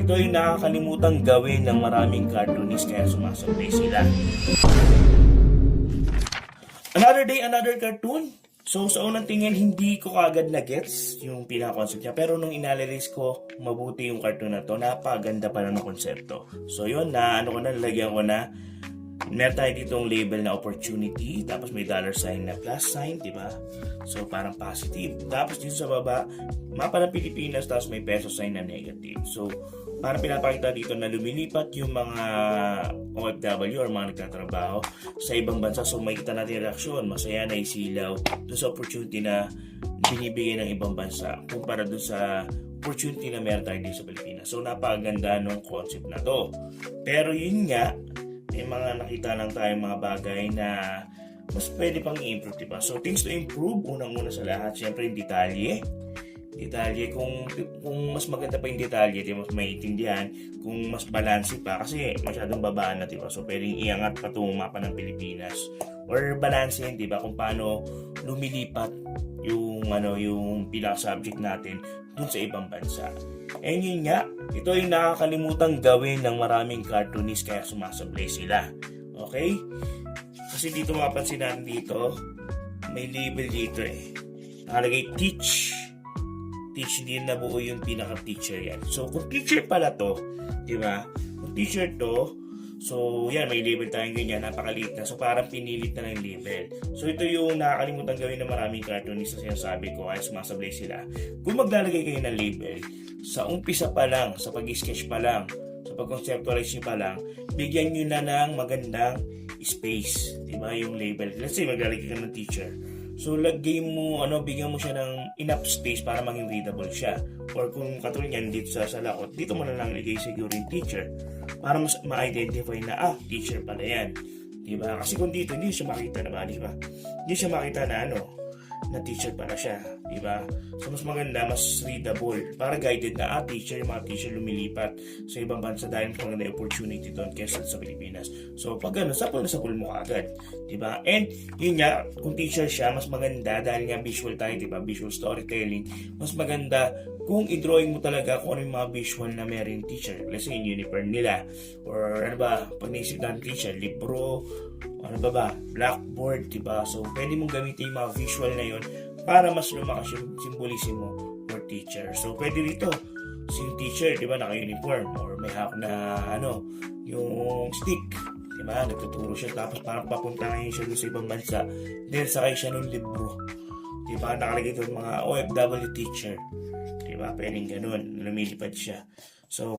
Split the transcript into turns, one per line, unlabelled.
Ito yung nakakalimutang gawin ng maraming cartoonist kaya sumasablay sila. Another day, another cartoon. So sa unang tingin, hindi ko kagad na-gets yung pinaka-concept niya. Pero nung inalyze ko, mabuti yung cartoon na to. Napaganda pala ng konsepto. So yun, nalagyan ko na. Meron tayo ditong label na opportunity. Tapos may dollar sign na plus sign, di ba? So parang positive. Tapos dito sa baba, mapa ng Pilipinas. Tapos may peso sign na negative. So parang pinapakita dito na lumilipat yung mga OFW or mga nagtatrabaho sa ibang bansa. So makikita natin yung reaksyon. Masaya na isilaw doon sa opportunity na binibigay ng ibang bansa kumpara doon sa opportunity na meron tayo dito sa Pilipinas. So napakaganda ng concept na to. Pero yun nga, may mga nakita lang tayong mga bagay na mas pwede pang i-improve, diba? So things to improve, unang-una sa lahat, syempre yung detalye. Kung mas maganda pa yung detalye, diba, mas maiintindihan, kung mas balance pa, kasi masyadong babaan na, diba? So pwedeng iangat pa itong mapa ng Pilipinas. Or balancehin, diba, kung paano lumilipat yung pinaka-subject natin dun sa ibang bansa. And yun nga, ito yung nakakalimutang gawin ng maraming cartoonist kaya sumasablay sila. Okay? Kasi dito mapansin natin dito, may label dito eh. Nakalagay teach. Teach, hindi nabuo yung pinaka-teacher yan. So kung teacher pala to, di ba? Kung teacher to, so yan, may label tayong ganyan, napakaliit na. So parang pinilit na ng label. So ito yung nakakalimutan gawin ng maraming cartoonist na sinasabi ko ay sumasablay sila. Kung maglalagay kayo ng label, sa umpisa pa lang, sa pag-sketch pa lang, sa pag-conceptualize nyo pa lang, bigyan nyo na ng magandang space. Diba yung label? Let's say maglalagay ka ng teacher. So bigyan mo siya ng enough space para maging readable siya. Or kung katulad niyan dito sa lakot, dito mo na lang ilagay siguro yung teacher. Para mas ma-identify na, teacher pala yan. Diba? Kasi kung dito, hindi siya makita na ba? Diba? Hindi siya makita na teacher pala siya. Diba? So, mas maganda, mas readable. Para guided na, teacher, yung mga teacher lumilipat sa ibang bansa dahil mas maganda yung opportunity doon kesa sa Pilipinas. So, pag sapul na sapul mo agad. Diba? And, yun nga, kung teacher siya, mas maganda dahil nga visual tayo, diba? Visual storytelling. Mas maganda kung i-drawing mo talaga kung ano yung mga visual na meron teacher. Let's say, yung uniform nila. Or pag naisip ng teacher, libro, blackboard, diba? So, pwede mong gamitin yung mga visual na yun para mas lumakas yung symbolism mo for teacher. So, pwede dito, yung teacher, diba, naka-uniform or may hawak na, yung stick, diba, nagtuturo siya, tapos parang papunta ngayon siya sa ibang bansa, then sakay siya ng libro, diba, nakalagay doon mga OFW teacher, diba, pwedeng ganun, lumilipad siya. So,